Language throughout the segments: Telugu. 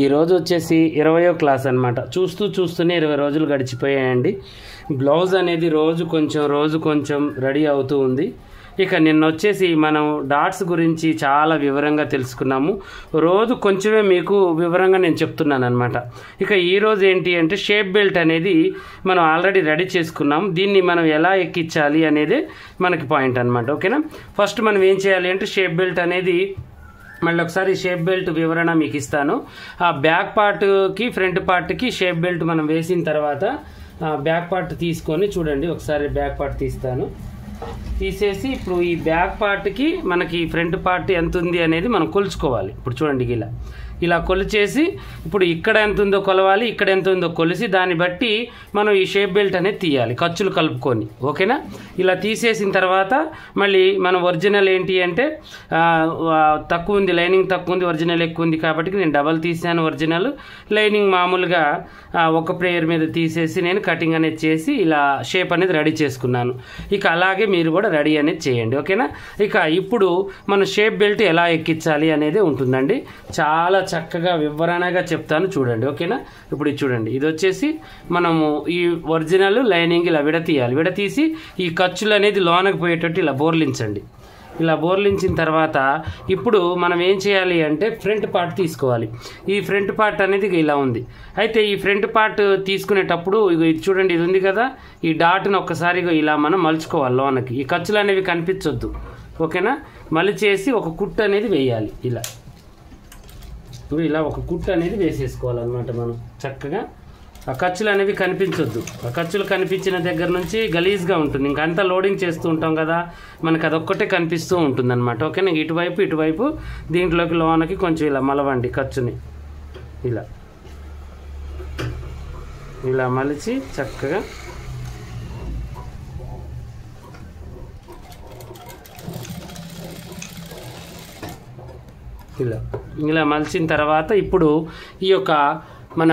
ఈ రోజు వచ్చేసి 20వ క్లాస్ అన్నమాట. చూస్తూనే 20 రోజులు గడిచిపోయాయండి. బ్లౌజ్ అనేది రోజు కొంచెం రెడీ అవుతూ ఉంది. ఇక నిన్న వచ్చేసి మనం డాట్స్ గురించి చాలా వివరంగా తెలుసుకున్నాము. రోజు కొంచెమే మీకు వివరంగా నేను చెప్తున్నాను అనమాట. ఇక ఈరోజు ఏంటి అంటే షేప్ బెల్ట్ అనేది మనం ఆల్రెడీ రెడీ చేసుకున్నాం. దీన్ని మనం ఎలా ఎక్కించాలి అనేది మనకి పాయింట్ అనమాట. ఓకేనా, ఫస్ట్ మనం ఏం చేయాలి అంటే షేప్ బెల్ట్ అనేది మళ్ళీ ఒకసారి షేప్ బెల్ట్ వివరణ మీకు ఇస్తాను. ఆ బ్యాక్ పార్ట్కి ఫ్రంట్ పార్ట్కి షేప్ బెల్ట్ మనం వేసిన తర్వాత బ్యాక్ పార్ట్ తీసుకొని చూడండి. ఒకసారి బ్యాక్ పార్ట్ తీసేసి ఇప్పుడు ఈ బ్యాక్ పార్ట్కి మనకి ఫ్రంట్ పార్ట్ ఎంత ఉంది అనేది మనం కొలుచుకోవాలి. ఇప్పుడు చూడండి, ఇలా కొలిచేసి ఇప్పుడు ఇక్కడ ఎంత ఉందో కొలవాలి, ఇక్కడ ఎంత ఉందో కొలిసి దాన్ని బట్టి మనం ఈ షేప్ బెల్ట్ అనేది తీయాలి, ఖర్చులు కలుపుకొని. ఓకేనా, ఇలా తీసేసిన తర్వాత మళ్ళీ మనం ఒరిజినల్ ఏంటి అంటే తక్కువ ఉంది, లైనింగ్ తక్కువ ఉంది, ఒరిజినల్ ఎక్కువ ఉంది కాబట్టి నేను డబల్ తీసాను. ఒరిజినల్ లైనింగ్ మామూలుగా ఒక ప్లేయర్ మీద తీసేసి నేను కటింగ్ అనేది చేసి ఇలా షేప్ అనేది రెడీ చేసుకున్నాను. ఇక అలాగే మీరు కూడా రెడీ అనేది చేయండి. ఓకేనా, ఇక ఇప్పుడు మనం షేప్ బెల్ట్ ఎలా ఎక్కించాలి అనేది ఉంటుందండి. చాలా చక్కగా వివరణగా చెప్తాను చూడండి. ఓకేనా, ఇప్పుడు ఇది చూడండి, ఇది వచ్చేసి మనము ఈ ఒరిజినల్ లైనింగ్ ఇలా విడతీయాలి. విడతీసి ఈ ఖర్చులు అనేది లోనకి పోయేటట్టు ఇలా బోర్లించండి. ఇలా బోర్లించిన తర్వాత ఇప్పుడు మనం ఏం చేయాలి అంటే ఫ్రంట్ పార్ట్ తీసుకోవాలి. ఈ ఫ్రంట్ పార్ట్ అనేది ఇలా ఉంది. అయితే ఈ ఫ్రంట్ పార్ట్ తీసుకునేటప్పుడు ఇది చూడండి, ఇది ఉంది కదా, ఈ డాట్ను ఒక్కసారి ఇలా మనం మలుచుకోవాలి లోనకి. ఈ ఖర్చులు అనేవి కనిపించొద్దు. ఓకేనా, మలిచేసి ఒక కుట్టు అనేది వేయాలి. ఇలా ఒక కుట్టు అనేది వేసేసుకోవాలన్నమాట. మనం చక్కగా ఆ ఖర్చులు అనేవి కనిపించొద్దు. ఆ ఖర్చులు కనిపించిన దగ్గర నుంచి గలీజ్గా ఉంటుంది. ఇంకంతా లోడింగ్ చేస్తూ ఉంటాం కదా, మనకు అదొక్కటే కనిపిస్తూ ఉంటుంది అనమాట. ఓకేనా, ఇటువైపు దీంట్లోకి లోనకి కొంచెం ఇలా మలవండి. ఖర్చుని ఇలా మలిచి చక్కగా ఇలా మలిచిన తర్వాత ఇప్పుడు ఈ యొక్క మన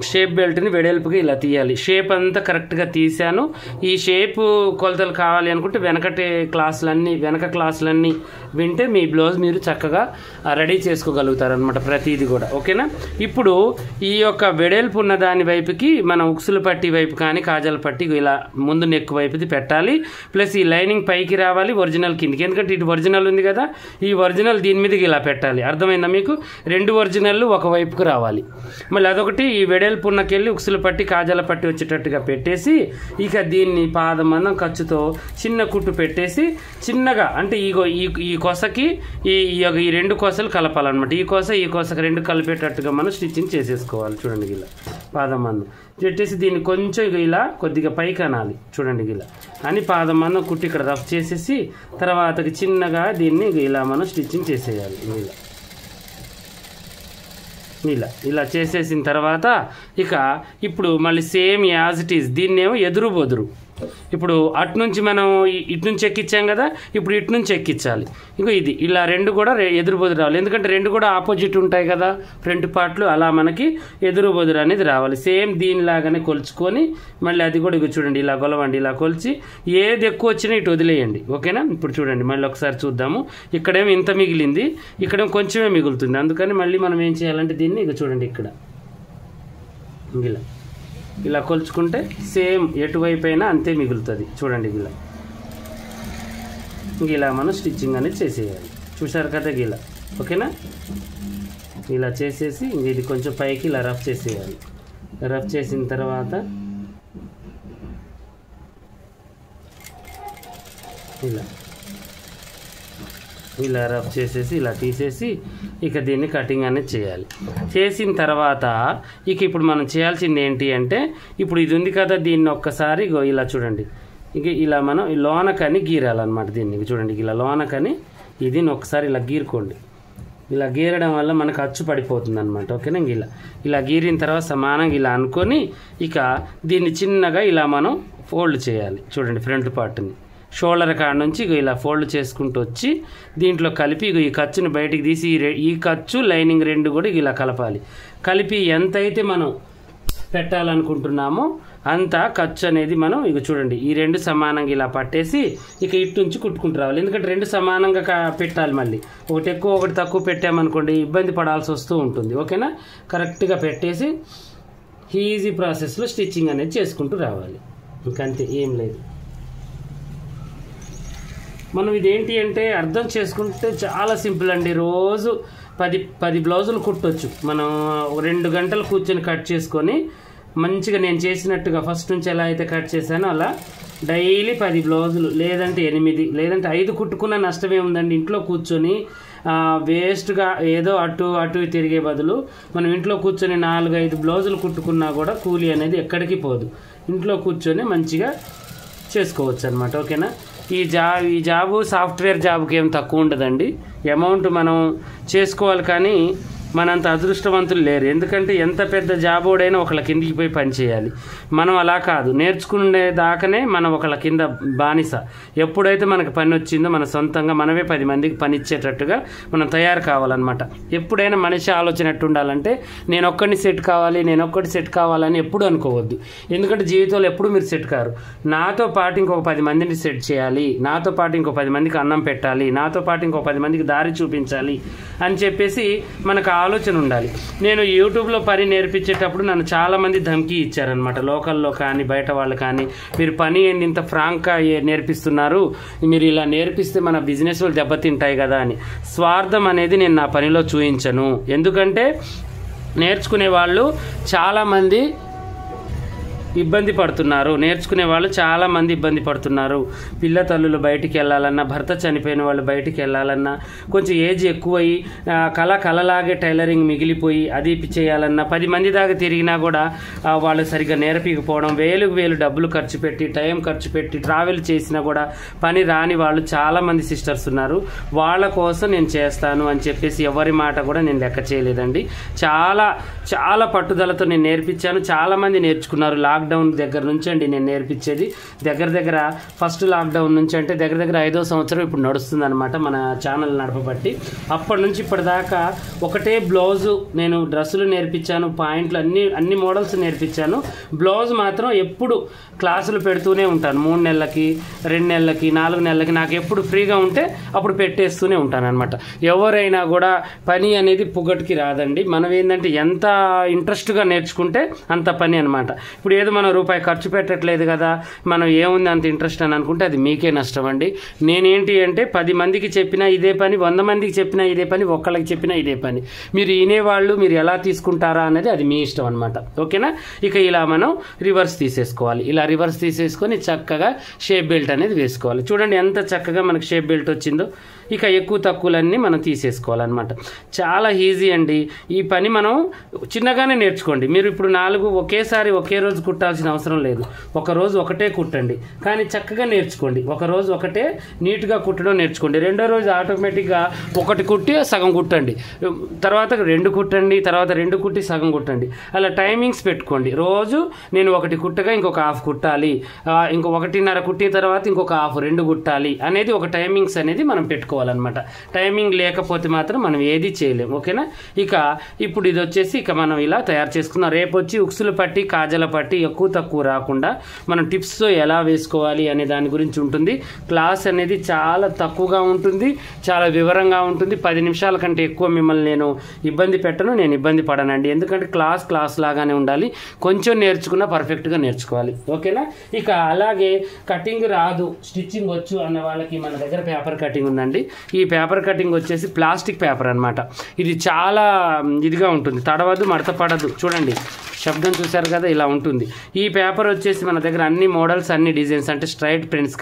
షేప్ బెల్ట్ని వెడల్పుగా ఇలా తీయాలి. షేప్ అంతా కరెక్ట్గా తీసాను. ఈ షేప్ కొలతలు కావాలి అనుకుంటే వెనక క్లాసులన్నీ వింటే మీ బ్లౌజ్ మీరు చక్కగా రెడీ చేసుకోగలుగుతారు అనమాట, ప్రతిదీ కూడా. ఓకేనా, ఇప్పుడు ఈ యొక్క వెడల్పు ఉన్న దాని వైపుకి మనం ఉక్సులు పట్టి వైపు కానీ కాజాల పట్టి ఇలా ముందు నెక్ వైపుది పెట్టాలి. ప్లస్ ఈ లైనింగ్ పైకి రావాలి, ఒరిజినల్ కిందికి. ఎందుకంటే ఇటు ఒరిజినల్ ఉంది కదా, ఈ ఒరిజినల్ దీని మీదకి ఇలా పెట్టాలి. అర్థమైందా మీకు? 2 ఒరిజినల్ ఒక వైపుకు రావాలి. మళ్ళీ అదొకటి ఈ వెడల్పు ఉన్నకెళ్ళి ఉక్సులు పట్టి కాజాల పట్టి వచ్చేటట్టుగా పెట్టేసి ఇక దీన్ని పాదమందం ఖర్చుతో చిన్న కుట్టు పెట్టేసి చిన్నగా అంటే ఈ కొసకి ఈ 2 కొసలు కలపాలన్నమాట. ఈ కొసకి 2 కలిపేటట్టుగా మనం స్టిచ్చింగ్ చేసేసుకోవాలి. చూడండి, ఇలా పాదమందం పెట్టేసి దీన్ని కొంచెం ఇలా కొద్దిగా పైకి అనాలి. చూడండి, అని పాదమందం కుట్టి ఇక్కడ రఫ్ చేసేసి తర్వాతకి చిన్నగా దీన్ని ఇలా మనం స్టిచ్చింగ్ చేసేయాలి. ఇలా చేసేసిన తర్వాత ఇక ఇప్పుడు మళ్ళీ సేమ్ యాజ్ ఇట్ ఈజ్ దీన్నేమో ఎదురు బొదురు. ఇప్పుడు అటు నుంచి మనం ఇటు నుంచి ఎక్కించాం కదా, ఇప్పుడు ఇటు నుంచి ఎక్కించాలి. ఇంకో ఇది ఇలా 2 కూడా ఎదురు బొదురు రావాలి. ఎందుకంటే 2 కూడా ఆపోజిట్ ఉంటాయి కదా ఫ్రంట్ పార్ట్లు, అలా మనకి ఎదురు బొదురు అనేది రావాలి. సేమ్ దీనిలాగానే కొలుచుకొని మళ్ళీ అది కూడా ఇక చూడండి, ఇలా కొలవండి. ఇలా కొలిచి ఏది ఎక్కువ వచ్చినా ఇటు వదిలేయండి. ఓకేనా, ఇప్పుడు చూడండి, మళ్ళీ ఒకసారి చూద్దాము. ఇక్కడేమో ఇంత మిగిలింది, ఇక్కడేమో కొంచెమే మిగులుతుంది. అందుకని మళ్ళీ మనం ఏం చేయాలంటే దీన్ని ఇక చూడండి, ఇక్కడ ఇలా కొలుచుకుంటే సేమ్ ఎటువైపు అయినా అంతే మిగులుతుంది. చూడండి, ఇలా మనం స్టిచ్చింగ్ అనేది చేసేయాలి. చూసారు కదా, ఓకేనా, ఇలా చేసేసి ఇది కొంచెం పైకి ఇలా రఫ్ చేసేయాలి. రఫ్ చేసిన తర్వాత ఇలా రఫ్ చేసేసి ఇలా తీసేసి ఇక దీన్ని కటింగ్ అనేది చేయాలి. చేసిన తర్వాత ఇక ఇప్పుడు మనం చేయాల్సింది ఏంటి అంటే ఇప్పుడు ఇది ఉంది కదా, దీన్ని ఒక్కసారి ఇలా చూడండి, ఇక ఇలా మనం లోనకని గీరాలన్నమాట. దీన్ని చూడండి, ఇలా లోనకని దీన్ని ఒకసారి ఇలా గీరుకోండి. ఇలా గీరడం వల్ల మనకు అచ్చు పడిపోతుంది అనమాట. ఓకేనా, ఇలా గీరిన తర్వాత సమానంగా ఇలా అనుకొని ఇక దీన్ని చిన్నగా ఇలా మనం ఫోల్డ్ చేయాలి. చూడండి, ఫ్రంట్ పార్ట్ని షోల్డర్ కాడ నుంచి ఇలా ఫోల్డ్ చేసుకుంటూ వచ్చి దీంట్లో కలిపి ఈ ఖర్చుని బయటికి తీసి ఈ ఖర్చు లైనింగ్ 2 కూడా ఇలా కలపాలి. కలిపి ఎంతైతే మనం పెట్టాలనుకుంటున్నామో అంత ఖర్చు అనేది మనం ఇక చూడండి ఈ రెండు సమానంగా ఇలా పట్టేసి ఇక ఇటు నుంచి కుట్టుకుంటూ రావాలి. ఎందుకంటే రెండు సమానంగా పెట్టాలి. మళ్ళీ ఒకటి ఎక్కువ ఒకటి తక్కువ పెట్టామనుకోండి ఇబ్బంది పడాల్సి వస్తూ ఉంటుంది. ఓకేనా, కరెక్ట్గా పెట్టేసి ఈజీ ప్రాసెస్లో స్టిచ్చింగ్ అనేది చేసుకుంటూ రావాలి. ఇంకంతే, ఏం లేదు. మనం ఇదేంటి అంటే అర్థం చేసుకుంటే చాలా సింపుల్ అండి. రోజు 10 బ్లౌజులు కుట్టవచ్చు మనం. 2 గంటలు కూర్చొని కట్ చేసుకొని మంచిగా నేను చేసినట్టుగా ఫస్ట్ నుంచి ఎలా అయితే కట్ చేశానో అలా డైలీ 10 బ్లౌజులు, లేదంటే 8, లేదంటే 5 కుట్టుకున్న నష్టమే ఉందండి. ఇంట్లో కూర్చొని వేస్ట్గా ఏదో అటు తిరిగే బదులు మనం ఇంట్లో కూర్చొని 4-5 బ్లౌజులు కుట్టుకున్నా కూడా కూలీ అనేది ఎక్కడికి పోదు. ఇంట్లో కూర్చొని మంచిగా చేసుకోవచ్చు అనమాట. ఓకేనా, ఈ జాబు సాఫ్ట్వేర్ జాబ్కి ఏం తక్కువ ఉండదండి. అమౌంట్ మనం చేసుకోవాలి, కానీ మనంత అదృష్టవంతులు లేరు. ఎందుకంటే ఎంత పెద్ద జాబ్ ఓడైనా ఒకళ్ళ కిందికి పోయి పని చేయాలి. మనం అలా కాదు, నేర్చుకునే దాకానే మనం ఒకళ్ళ కింద బానిస. ఎప్పుడైతే మనకు పని వచ్చిందో మన సొంతంగా మనమే 10 మందికి పని ఇచ్చేటట్టుగా మనం తయారు కావాలన్నమాట. ఎప్పుడైనా మనిషి ఆలోచన ఎట్టు ఉండాలంటే నేను ఒక్కడిని సెట్ కావాలని ఎప్పుడు అనుకోవద్దు. ఎందుకంటే జీవితంలో ఎప్పుడు మీరు సెట్ కారు. నాతో పాటు ఇంకొక 10 మందిని సెట్ చేయాలి, నాతో పాటు ఇంకో 10 మందికి అన్నం పెట్టాలి, నాతో పాటు ఇంకో 10 మందికి దారి చూపించాలి అని చెప్పేసి మనకు ఆలోచన ఉండాలి. నేను యూట్యూబ్లో పని నేర్పించేటప్పుడు నన్ను చాలామంది ధమ్కీ ఇచ్చారనమాట. లోకల్లో కానీ బయట వాళ్ళు కానీ, మీరు పని ఏంటి ఇంత ఫ్రాంక్గా నేర్పిస్తున్నారు, మీరు ఇలా నేర్పిస్తే మన బిజినెస్ వాళ్ళు దెబ్బతింటాయి కదా అని. స్వార్థం అనేది నేను నా పనిలో చూపించను. ఎందుకంటే నేర్చుకునే వాళ్ళు చాలామంది ఇబ్బంది పడుతున్నారు. నేర్చుకునే వాళ్ళు చాలామంది ఇబ్బంది పడుతున్నారు. పిల్ల తల్లులు బయటికి వెళ్ళాలన్నా, భర్త చనిపోయిన వాళ్ళు బయటికి వెళ్ళాలన్నా, కొంచెం ఏజ్ ఎక్కువయ్యి కళలాగే టైలరింగ్ మిగిలిపోయి అది చేయాలన్నా, 10 మంది దాకా తిరిగినా కూడా వాళ్ళు సరిగ్గా నేర్పించకపోవడం, వేలు డబ్బులు ఖర్చు పెట్టి, టైం ఖర్చు పెట్టి ట్రావెల్ చేసినా కూడా పని రాని వాళ్ళు చాలామంది సిస్టర్స్ ఉన్నారు. వాళ్ళ కోసం నేను చేస్తాను అని చెప్పేసి ఎవరి మాట కూడా నేను లెక్క చేయలేదండి. చాలా పట్టుదలతో నేను నేర్పించాను. చాలామంది నేర్చుకున్నారు. లాక్డౌన్ దగ్గర నుంచి అండి నేను నేర్పించేది. దగ్గర ఫస్ట్ లాక్డౌన్ నుంచి అంటే దగ్గర 5వ సంవత్సరం ఇప్పుడు నడుస్తుంది అనమాట మన ఛానల్ నడపబట్టి. అప్పటి నుంచి ఇప్పటిదాకా ఒకటే బ్లౌజు నేను డ్రెస్సులు నేర్పించాను, పాయింట్లు అన్ని మోడల్స్ నేర్పించాను. బ్లౌజ్ మాత్రం ఎప్పుడు క్లాసులు పెడుతూనే ఉంటాను. 3 నెలలకి, 2 నెలలకి, 4 నెలలకి నాకు ఎప్పుడు ఫ్రీగా ఉంటే అప్పుడు పెట్టేస్తూనే ఉంటాను అనమాట. ఎవరైనా కూడా పని అనేది పుగటికి రాదండి. మనం ఏంటంటే ఎంత ఇంట్రెస్ట్గా నేర్చుకుంటే అంత పని అనమాట. ఇప్పుడు ఏదో మనం రూపాయి ఖర్చు పెట్టట్లేదు కదా, మనం ఏముంది అంత ఇంట్రెస్ట్ అని అనుకుంటే అది మీకే నష్టం అండి. నేనేంటి అంటే 10 మందికి చెప్పినా ఇదే పని, 100 మందికి చెప్పినా ఇదే పని, ఒక్కళ్ళకి చెప్పినా ఇదే పని. మీరు వినేవాళ్ళు మీరు ఎలా తీసుకుంటారా అనేది అది మీ ఇష్టం అనమాట. ఓకేనా, ఇక ఇలా మనం రివర్స్ తీసేసుకోవాలి. ఇలా రివర్స్ తీసేసుకొని చక్కగా షేప్ బెల్ట్ అనేది వేసుకోవాలి. చూడండి ఎంత చక్కగా మనకు షేప్ బెల్ట్ వచ్చిందో. ఇక ఎక్కువ తక్కువలన్నీ మనం తీసేసుకోవాలన్నమాట. చాలా ఈజీ అండి. ఈ పని మనం చిన్నగానే నేర్చుకోండి. మీరు ఇప్పుడు 4 ఒకేసారి ఒకే రోజు కుట్టాల్సిన అవసరం లేదు. ఒక రోజు ఒకటే కుట్టండి, కానీ చక్కగా నేర్చుకోండి. ఒక రోజు ఒకటే నీట్గా కుట్టడం నేర్చుకోండి. రెండో రోజు ఆటోమేటిక్గా ఒకటి కుట్టి సగం కుట్టండి, తర్వాత 2 కుట్టండి, తర్వాత 2 కుట్టి సగం కుట్టండి. అలా టైమింగ్స్ పెట్టుకోండి. రోజు నేను 1 కుట్టగా ఇంకొక హాఫ్ కుట్టాలి, ఇంకో 1:30 కుట్టిన తర్వాత ఇంకొక హాఫ్ 2 కుట్టాలి అనేది ఒక టైమింగ్స్ అనేది మనం పెట్టుకోవాలన్నమాట. టైమింగ్ లేకపోతే మాత్రం మనం ఏది చేయలేం. ఓకేనా, ఇక ఇప్పుడు ఇది వచ్చేసి ఇక మనం ఇలా తయారు చేసుకుందాం. రేపు వచ్చి ఉక్సులు పట్టి, కాజల పట్టి ఎక్కువ తక్కువ రాకుండా మనం టిప్స్తో ఎలా వేసుకోవాలి అనే దాని గురించి ఉంటుంది. క్లాస్ అనేది చాలా తక్కువగా ఉంటుంది, చాలా వివరంగా ఉంటుంది. 10 నిమిషాల కంటే ఎక్కువ మిమ్మల్ని నేను ఇబ్బంది పెట్టను, నేను ఇబ్బంది పడనండి. ఎందుకంటే క్లాస్ లాగానే ఉండాలి. కొంచెం నేర్చుకున్నా పర్ఫెక్ట్గా నేర్చుకోవాలి. ఓకేనా, ఇక అలాగే కటింగ్ రాదు స్టిచ్చింగ్ వచ్చు అన్న వాళ్ళకి మన దగ్గర పేపర్ కటింగ్ ఉందండి. ఈ పేపర్ కటింగ్ వచ్చేసి ప్లాస్టిక్ పేపర్ అనమాట. ఇది చాలా ఇదిగా ఉంటుంది, తడవదు, మడత పడదు. చూడండి శబ్దం చూశారు కదా, ఇలా ఉంటుంది. ఈ పేపర్ వచ్చేసి మన దగ్గర అన్ని మోడల్స్, అన్ని డిజైన్స్ అంటే straight prince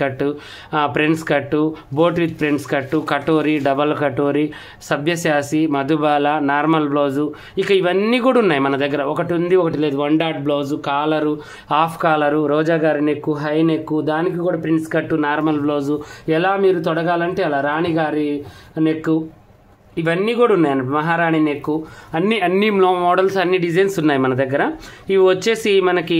cut, boat with prince cut, katori, double katori, సభ్యశాసి, మధుబాల, నార్మల్ బ్లౌజు, ఇక ఇవన్నీ కూడా ఉన్నాయి మన దగ్గర. ఒకటి ఉంది, ఒకటి లేదు. 1 dot blouse, collar, half collar, Roja గారి నెక్కు, హై నెక్కు, దానికి కూడా ప్రిన్స్ కట్టు, నార్మల్ బ్లౌజు, ఎలా మీరు తొడగాలంటే అలా, రాణి గారి నెక్కు, ఇవన్నీ కూడా ఉన్నాయి. మహారాణి నెక్ అన్ని మోడల్స్ అన్ని డిజైన్స్ ఉన్నాయి మన దగ్గర. ఇవి వచ్చేసి మనకి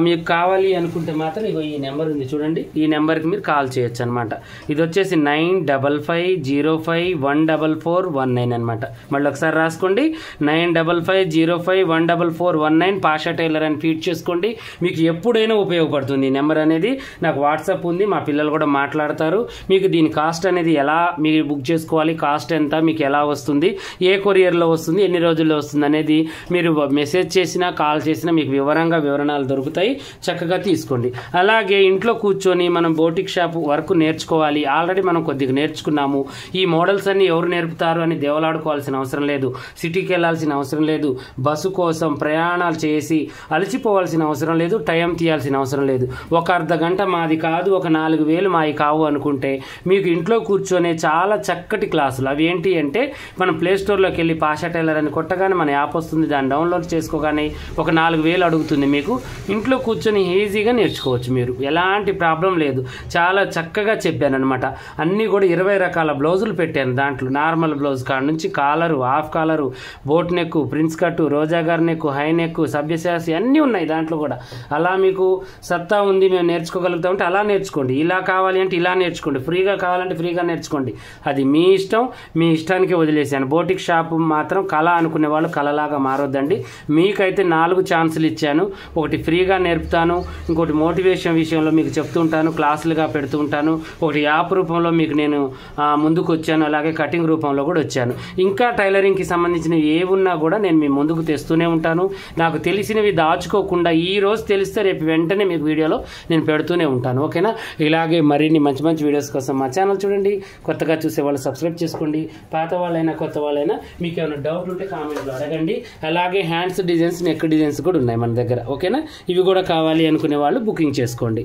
మీకు కావాలి అనుకుంటే మాత్రం ఇగో ఈ నెంబర్ ఉంది చూడండి, ఈ నెంబర్కి మీరు కాల్ చేయొచ్చు అనమాట. ఇది వచ్చేసి 9550514419 అనమాట. మళ్ళీ ఒకసారి రాసుకోండి, 9550514419 పాషా టైలర్ అని ఫీడ్ చేసుకోండి. మీకు ఎప్పుడైనా ఉపయోగపడుతుంది ఈ నెంబర్ అనేది. నాకు వాట్సాప్ ఉంది, మా పిల్లలు కూడా మాట్లాడతారు. మీకు దీని కాస్ట్ అనేది ఎలా మీరు బుక్ చేసుకోవాలి, కాస్ట్ ఎంత, మీకు ఎలా వస్తుంది, ఏ కొరియర్లో వస్తుంది, ఎన్ని రోజుల్లో వస్తుంది అనేది మీరు మెసేజ్ చేసినా కాల్ చేసినా మీకు వివరాలు దొరుకుతాయి. చక్కగా తీసుకోండి. అలాగే ఇంట్లో కూర్చొని మనం బోటిక్ షాప్ వర్క్ నేర్చుకోవాలి, ఆల్రెడీ మనం కొద్దిగా నేర్చుకున్నాము, ఈ మోడల్స్ అన్ని ఎవరు నేర్పుతారు అని దేవలాడుకోవాల్సిన అవసరం లేదు, సిటీకి వెళ్ళాల్సిన అవసరం లేదు, బస్సు కోసం ప్రయాణాలు చేసి అలసిపోవాల్సిన అవసరం లేదు, టైం తీయాల్సిన అవసరం లేదు. ఒక అర్ధ గంట మాది కాదు, ఒక 4000 మావి కావు అనుకుంటే మీకు ఇంట్లో కూర్చొనే చాలా చక్కటి క్లాసులు. అవి ఏంటి అంటే మనం ప్లే స్టోర్లోకి వెళ్ళి పాషా టైలర్ అని కొట్టగానే మన యాప్ వస్తుంది, దాన్ని డౌన్లోడ్ చేసుకోగానే ఒక 4000 అడుగుతుంది. మీకు ఇంట్లో కూర్చొని ఈజీగా నేర్చుకోవచ్చు, మీరు ఎలాంటి ప్రాబ్లం లేదు. చాలా చక్కగా చెప్పాను అనమాట. అన్నీ కూడా 20 రకాల బ్లౌజులు పెట్టాను దాంట్లో. నార్మల్ బ్లౌజ్ కాడ నుంచి collar, half collar, boat neck, prince cut, రోజాగార్ నెక్, హై నెక్, సభ్యశాసి అన్నీ ఉన్నాయి దాంట్లో కూడా. అలా మీకు సత్తా ఉంది, మేము నేర్చుకోగలుగుతాం అంటే అలా నేర్చుకోండి. ఇలా కావాలి అంటే ఇలా నేర్చుకోండి, ఫ్రీగా కావాలంటే ఫ్రీగా నేర్చుకోండి. అది మీ ఇష్టం, మీ ఇష్టానికి వదిలేసాను. బోటిక్ షాప్ మాత్రం కళ అనుకునే వాళ్ళు కళలాగా మారొద్దండి. మీకైతే 4 ఛాన్సులు ఇచ్చాను. ఒకటి ఫ్రీగా నేర్పుతాను, ఇంకోటి మోటివేషన్ విషయంలో మీకు చెప్తూ ఉంటాను, క్లాసులుగా పెడుతూ ఉంటాను, ఒకటి యాప్ రూపంలో మీకు నేను ముందుకు వచ్చాను, అలాగే కటింగ్ రూపంలో కూడా వచ్చాను. ఇంకా టైలరింగ్కి సంబంధించినవి ఏమున్నా కూడా నేను మీ ముందుకు తెస్తూనే ఉంటాను. నాకు తెలిసినవి దాచుకోకుండా ఈ రోజు తెలిస్తే రేపు వెంటనే మీకు వీడియోలో నేను పెడుతూనే ఉంటాను. ఓకేనా? ఇలాగే మరిన్ని మంచి మంచి వీడియోస్ కోసం మా ఛానల్ చూడండి. కొత్తగా చూసే వాళ్ళు సబ్స్క్రైబ్ చేసుకోండి. పాత వాళ్ళైనా కొత్త వాళ్ళైనా మీకు ఏమైనా డౌట్ ఉంటే కామెంట్లో అడగండి. అలాగే హ్యాండ్స్ డిజైన్స్, నెక్ డిజైన్స్ కూడా ఉన్నాయి మన దగ్గర. ఓకేనా? ఇవి కూడా కావాలి అనుకునే వాళ్ళు బుకింగ్ చేసుకోండి.